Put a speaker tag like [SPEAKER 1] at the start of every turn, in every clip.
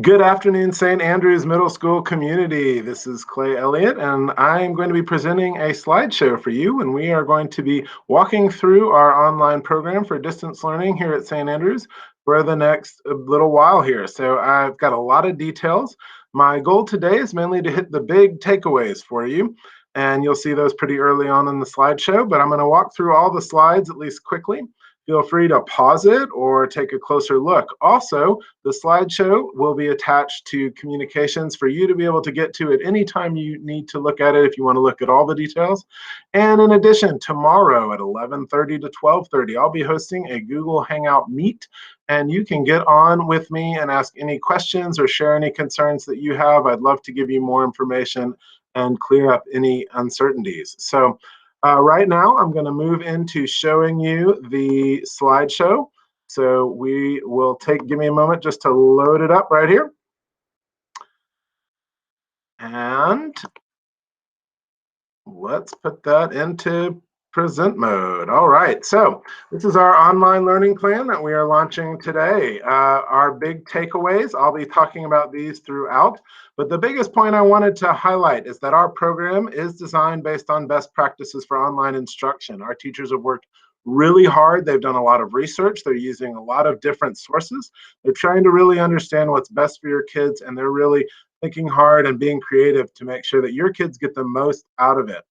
[SPEAKER 1] Good afternoon, St. Andrews Middle School community. This is Clay Elliott, and I am going to be presenting a slideshow for you, and we are going to be walking through our online program for distance learning here at St. Andrews for the next little while here. So I've got a lot of details. My goal today is mainly to hit the big takeaways for you, and you'll see those pretty early on in the slideshow, but I'm going to walk through all the slides at least quickly. Feel free to pause it or take a closer look. Also, the slideshow will be attached to communications for you to be able to get to at any time you need to look at it if you want to look at all the details. And in addition, tomorrow at 11:30 to 12:30, I'll be hosting a Google Hangout Meet, and you can get on with me and ask any questions or share any concerns that you have. I'd love to give you more information and clear up any uncertainties. So right now, I'm going to move into showing you the slideshow. So we will give me a moment just to load it up right here. And let's put that into present mode. All right, so this is our online learning plan that we are launching today. Our big takeaways, I'll be talking about these throughout, but the biggest point I wanted to highlight is that our program is designed based on best practices for online instruction. Our teachers have worked really hard. They've done a lot of research. They're using a lot of different sources. They're trying to really understand what's best for your kids, and they're really thinking hard and being creative to make sure that your kids get the most out of it.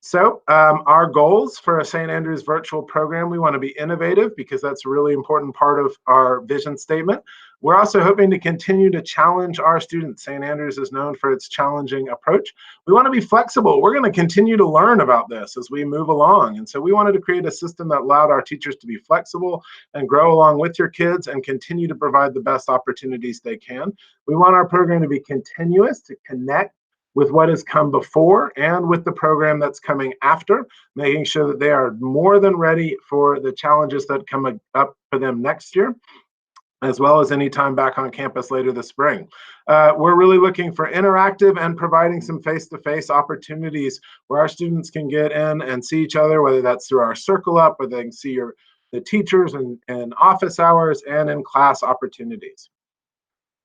[SPEAKER 1] So our goals for a St. Andrews virtual program, we want to be innovative because that's a really important part of our vision statement. We're also hoping to continue to challenge our students. St. Andrews is known for its challenging approach. We want to be flexible. We're going to continue to learn about this as we move along. And so we wanted to create a system that allowed our teachers to be flexible and grow along with your kids and continue to provide the best opportunities they can. We want our program to be continuous, to connect with what has come before and with the program that's coming after, making sure that they are more than ready for the challenges that come up for them next year, as well as any time back on campus later this spring. We're really looking for interactive and providing some face-to-face opportunities where our students can get in and see each other, whether that's through our Circle Up, where they can see the teachers and office hours and in class opportunities.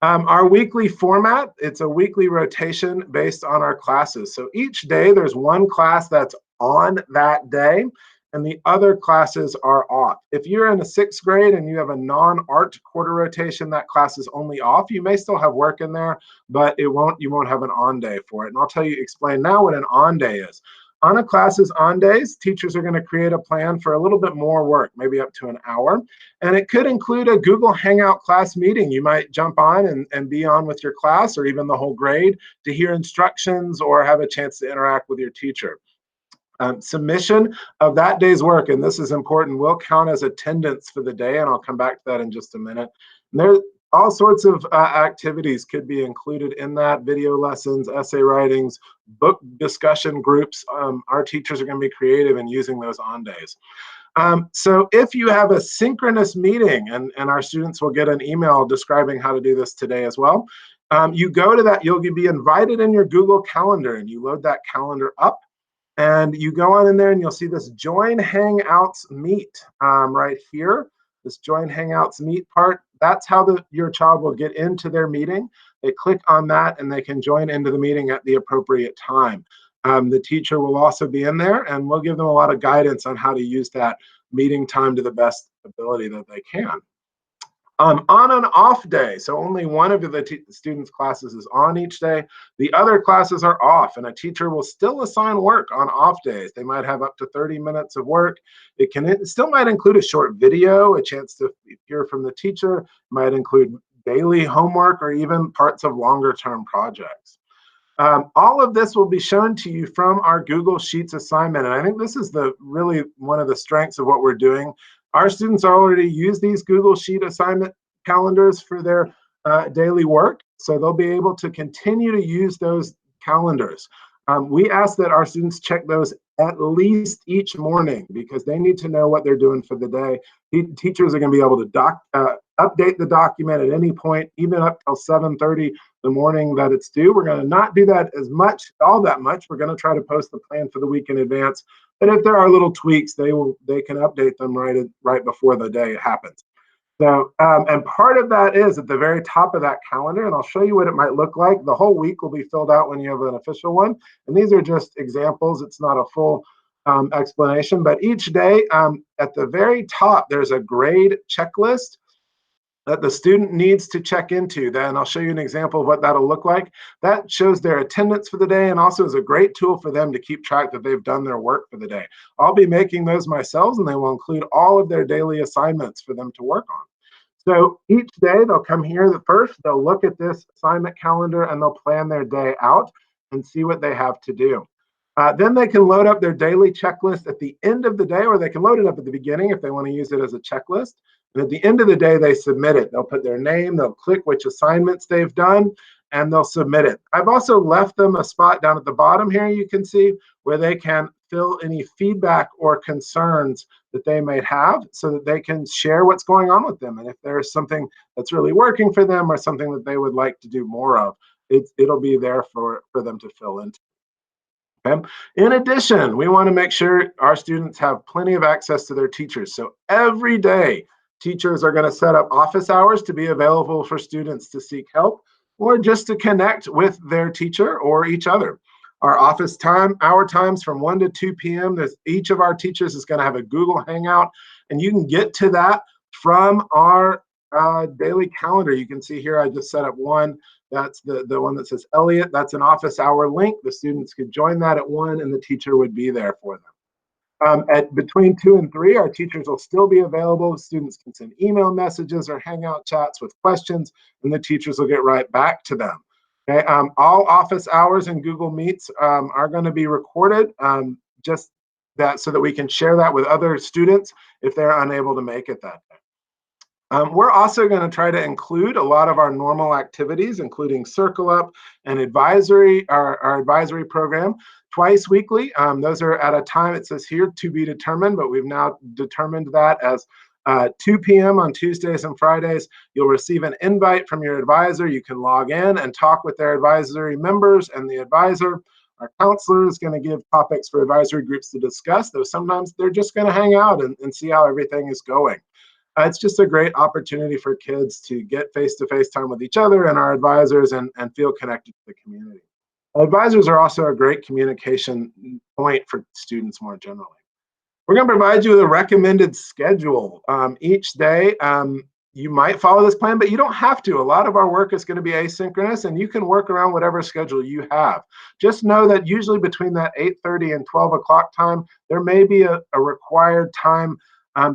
[SPEAKER 1] Our weekly format, it's a weekly rotation based on our classes. So each day there's one class that's on that day and the other classes are off. If you're in the 6th grade and you have a non-art quarter rotation, that class is only off. You may still have work in there, but you won't have an on day for it. And I'll explain now what an on day is. On a class's on days, teachers are going to create a plan for a little bit more work, maybe up to an hour. And it could include a Google Hangout class meeting. You might jump on and be on with your class or even the whole grade to hear instructions or have a chance to interact with your teacher. Submission of that day's work, and this is important, will count as attendance for the day, and I'll come back to that in just a minute. And there all sorts of activities could be included in that: video lessons, essay writings, book discussion groups. Our teachers are going to be creative in using those on days. So if you have a synchronous meeting, and our students will get an email describing how to do this today as well, you go to that, you'll be invited in your Google Calendar, and you load that calendar up. And you go on in there and you'll see this Join Hangouts Meet right here. This Join Hangouts Meet part, that's how your child will get into their meeting. They click on that and they can join into the meeting at the appropriate time. The teacher will also be in there and we'll give them a lot of guidance on how to use that meeting time to the best ability that they can. On an off day, so only one of the students' classes is on each day. The other classes are off, and a teacher will still assign work on off days. They might have up to 30 minutes of work. It still might include a short video, a chance to hear from the teacher, might include daily homework, or even parts of longer-term projects. All of this will be shown to you from our Google Sheets assignment, and I think this is really one of the strengths of what we're doing. Our students already use these Google Sheet assignment calendars for their daily work, so they'll be able to continue to use those calendars. We ask that our students check those at least each morning because they need to know what they're doing for the day. Teachers are going to be able to update the document at any point, even up till 7:30 the morning that it's due. We're going to not do that all that much. We're going to try to post the plan for the week in advance. But if there are little tweaks, they can update them right before the day happens. So, and part of that is at the very top of that calendar, and I'll show you what it might look like. The whole week will be filled out when you have an official one. And these are just examples. It's not a full explanation, but each day at the very top, there's a grade checklist that the student needs to check into. Then I'll show you an example of what that'll look like. That shows their attendance for the day and also is a great tool for them to keep track that they've done their work for the day. I'll be making those myself, and they will include all of their daily assignments for them to work on. So each day they'll come here first, they'll look at this assignment calendar and they'll plan their day out and see what they have to do. Then they can load up their daily checklist at the end of the day, or they can load it up at the beginning if they want to use it as a checklist. And at the end of the day, they submit it. They'll put their name, they'll click which assignments they've done, and they'll submit it. I've also left them a spot down at the bottom here, you can see, where they can fill any feedback or concerns that they may have so that they can share what's going on with them. And if there's something that's really working for them or something that they would like to do more of, it'll be there for them to fill in. Okay. In addition, we want to make sure our students have plenty of access to their teachers. So every day, teachers are going to set up office hours to be available for students to seek help or just to connect with their teacher or each other. Our office hour times from 1 to 2 p.m. Each of our teachers is going to have a Google Hangout, and you can get to that from our daily calendar. You can see here I just set up one. That's the one that says Elliott. That's an office hour link. The students could join that at 1, and the teacher would be there for them. At between 2 and 3, our teachers will still be available. Students can send email messages or hangout chats with questions, and the teachers will get right back to them. Okay, all office hours and Google Meets are going to be recorded, just that so that we can share that with other students if they're unable to make it that day. We're also going to try to include a lot of our normal activities, including Circle Up and advisory, our advisory program, twice weekly. Those are at a time, it says here, to be determined, but we've now determined that as 2 p.m. on Tuesdays and Fridays. You'll receive an invite from your advisor. You can log in and talk with their advisory members and the advisor. Our counselor is going to give topics for advisory groups to discuss, though sometimes they're just going to hang out and see how everything is going. It's just a great opportunity for kids to get face-to-face time with each other and our advisors and feel connected to the community. Advisors are also a great communication point for students more generally. We're going to provide you with a recommended schedule. Each day, you might follow this plan, but you don't have to. A lot of our work is going to be asynchronous, and you can work around whatever schedule you have. Just know that usually between that 8:30 and 12 o'clock time, there may be a required time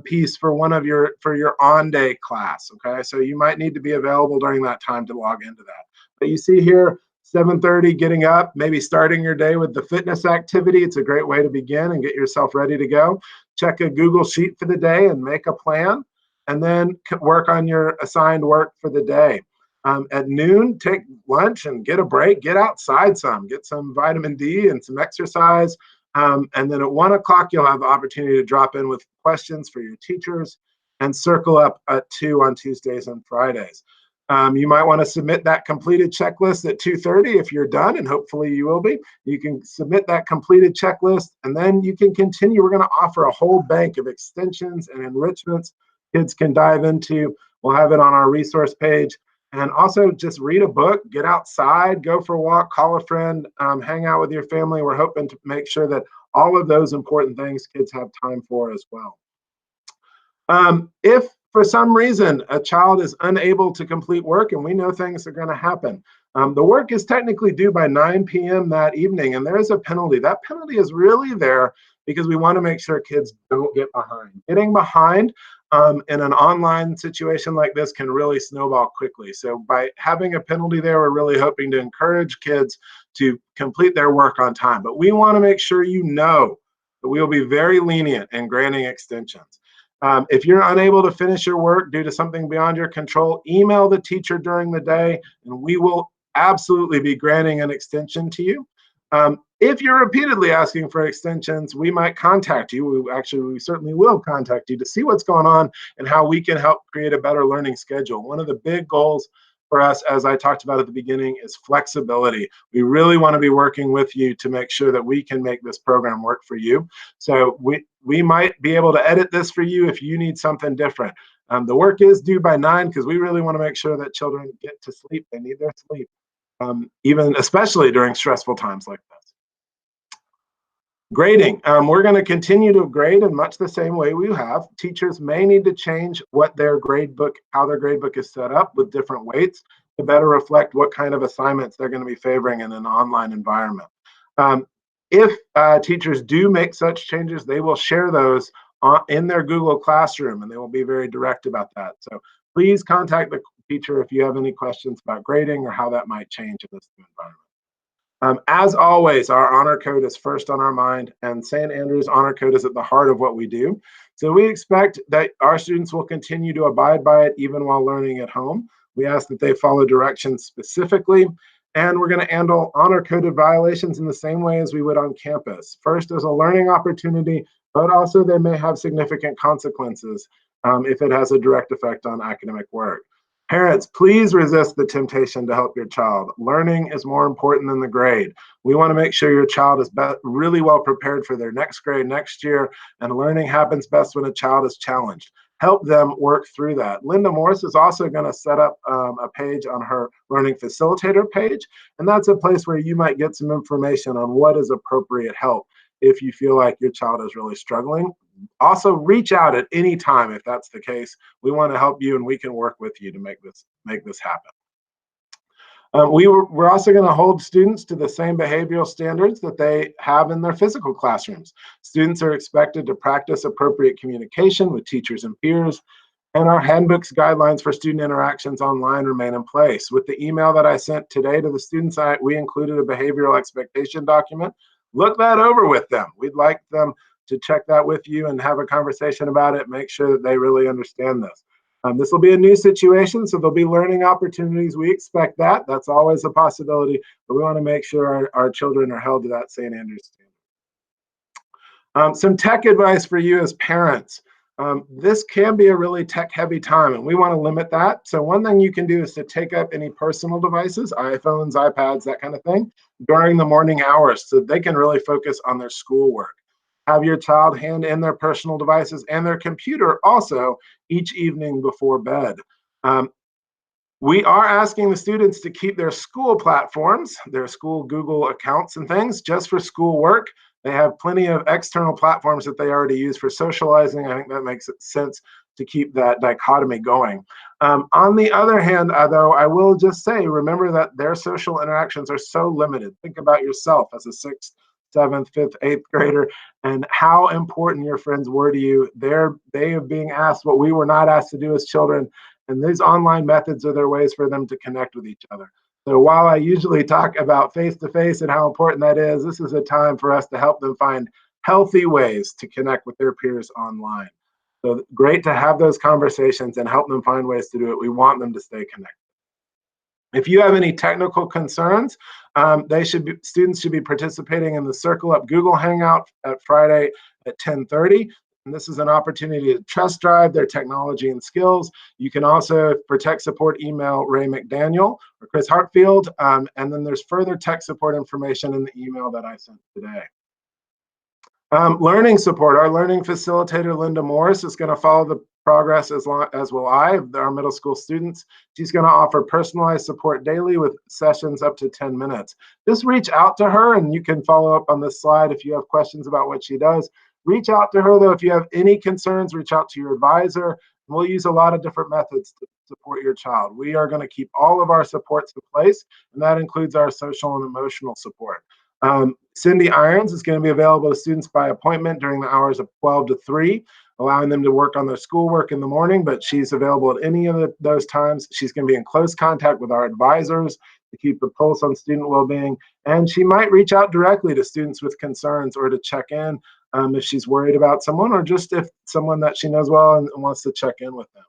[SPEAKER 1] piece for your on-day class. Okay, so you might need to be available during that time to log into that. But you see here, 7:30, getting up, maybe starting your day with the fitness activity. It's a great way to begin and get yourself ready to go. Check a Google Sheet for the day and make a plan, and then work on your assigned work for the day. At noon, take lunch and get a break. Get outside some, get some vitamin D and some exercise. And then at 1 o'clock, you'll have the opportunity to drop in with questions for your teachers and Circle Up at 2 on Tuesdays and Fridays. You might want to submit that completed checklist at 2:30 if you're done, and hopefully you will be. You can submit that completed checklist, and then you can continue. We're going to offer a whole bank of extensions and enrichments kids can dive into. We'll have it on our resource page. And also just read a book, get outside, go for a walk, call a friend, hang out with your family. We're hoping to make sure that all of those important things kids have time for as well. If for some reason a child is unable to complete work, and we know things are going to happen, the work is technically due by 9 p.m. that evening, and there is a penalty. That penalty is really there because we want to make sure kids don't get behind. Getting behind in an online situation like this can really snowball quickly. So by having a penalty there, we're really hoping to encourage kids to complete their work on time. But we want to make sure you know that we will be very lenient in granting extensions. If you're unable to finish your work due to something beyond your control, email the teacher during the day, and we will absolutely be granting an extension to you. If you're repeatedly asking for extensions, we might contact you. We certainly will contact you to see what's going on and how we can help create a better learning schedule. One of the big goals for us, as I talked about at the beginning, is flexibility. We really want to be working with you to make sure that we can make this program work for you. So we might be able to edit this for you if you need something different. The work is due by 9 because we really want to make sure that children get to sleep. They need their sleep, even especially during stressful times like this. Grading. We're going to continue to grade in much the same way we have. Teachers may need to change how their grade book is set up with different weights to better reflect what kind of assignments they're going to be favoring in an online environment. If teachers do make such changes, they will share those in their Google Classroom, and they will be very direct about that. So please contact the teacher if you have any questions about grading or how that might change in this new environment. As always, our honor code is first on our mind, and St. Andrew's honor code is at the heart of what we do. So we expect that our students will continue to abide by it even while learning at home. We ask that they follow directions specifically, and we're going to handle honor coded violations in the same way as we would on campus. First, as a learning opportunity, but also they may have significant consequences if it has a direct effect on academic work. Parents, please resist the temptation to help your child. Learning is more important than the grade. We want to make sure your child is really well prepared for their next grade next year, and learning happens best when a child is challenged. Help them work through that. Linda Morris is also going to set up a page on her Learning Facilitator page, and that's a place where you might get some information on what is appropriate help if you feel like your child is really struggling. Also, reach out at any time if that's the case. We want to help you, and we can work with you to make this happen. We're also going to hold students to the same behavioral standards that they have in their physical classrooms. Students are expected to practice appropriate communication with teachers and peers, and our handbook's guidelines for student interactions online remain in place. With the email that I sent today to the students, we included a behavioral expectation document. Look that over with them. We'd like them to check that with you and have a conversation about it, make sure that they really understand this. This will be a new situation, so there'll be learning opportunities. We expect that. That's always a possibility, but we want to make sure our children are held to that St. Andrew's standard. Some tech advice for you as parents. This can be a really tech-heavy time, and we want to limit that. So one thing you can do is to take up any personal devices, iPhones, iPads, that kind of thing, during the morning hours so they can really focus on their schoolwork. Have your child hand in their personal devices and their computer also each evening before bed. We are asking the students to keep their school platforms, their school Google accounts and things, just for school work. They have plenty of external platforms that they already use for socializing. I think that makes sense to keep that dichotomy going. On the other hand, though, I will just say, remember that their social interactions are so limited. Think about yourself as a 6th, 7th, 5th, 8th grader and how important your friends were to you. They are being asked what we were not asked to do as children, and these online methods are their ways for them to connect with each other. So while I usually talk about face-to-face and how important that is, this is a time for us to help them find healthy ways to connect with their peers online. So great to have those conversations and help them find ways to do it. We want them to stay connected. If you have any technical concerns, students should be participating in the Circle Up Google Hangout at Friday at 10:30. And this is an opportunity to test drive their technology and skills. You can also, for tech support, email Ray McDaniel or Chris Hartfield. And then there's further tech support information in the email that I sent today. Learning support. Our learning facilitator, Linda Morris, is going to follow the progress as will I, our middle school students. She's going to offer personalized support daily with sessions up to 10 minutes. Just reach out to her, and you can follow up on this slide if you have questions about what she does. Reach out to her, though. If you have any concerns, reach out to your advisor. We'll use a lot of different methods to support your child. We are going to keep all of our supports in place, and that includes our social and emotional support. Cindy Irons is going to be available to students by appointment during the hours of 12 to 3, allowing them to work on their schoolwork in the morning, but she's available at any of those times. She's going to be in close contact with our advisors to keep the pulse on student well-being, and she might reach out directly to students with concerns or to check in if she's worried about someone, or just if someone that she knows well and wants to check in with them.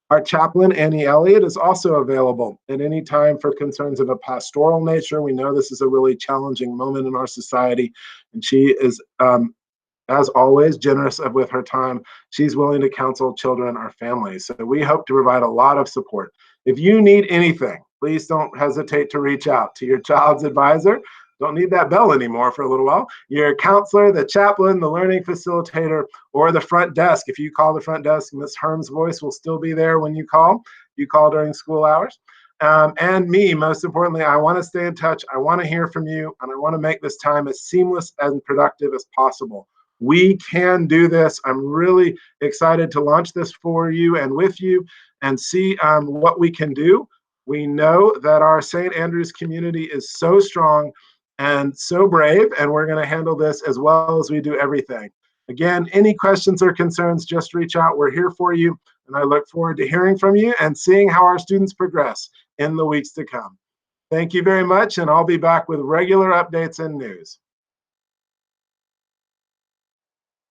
[SPEAKER 1] Our chaplain, Annie Elliott, is also available at any time for concerns of a pastoral nature. We know this is a really challenging moment in our society, and she is, as always, generous with her time. She's willing to counsel children or families. So we hope to provide a lot of support. If you need anything, please don't hesitate to reach out to your child's advisor. don't need that bell anymore for a little while. Your counselor, the chaplain, the learning facilitator, or the front desk. If you call the front desk, Miss Herm's voice will still be there when you call. You call during school hours. And me, most importantly, I want to stay in touch. I want to hear from you, and I want to make this time as seamless and productive as possible. We can do this. I'm really excited to launch this for you and with you and see what we can do. We know that our St. Andrews community is so strong and so brave, and we're going to handle this as well as we do everything. Again, any questions or concerns, just reach out. We're here for you, and I look forward to hearing from you and seeing how our students progress in the weeks to come. Thank you very much, and I'll be back with regular updates and news.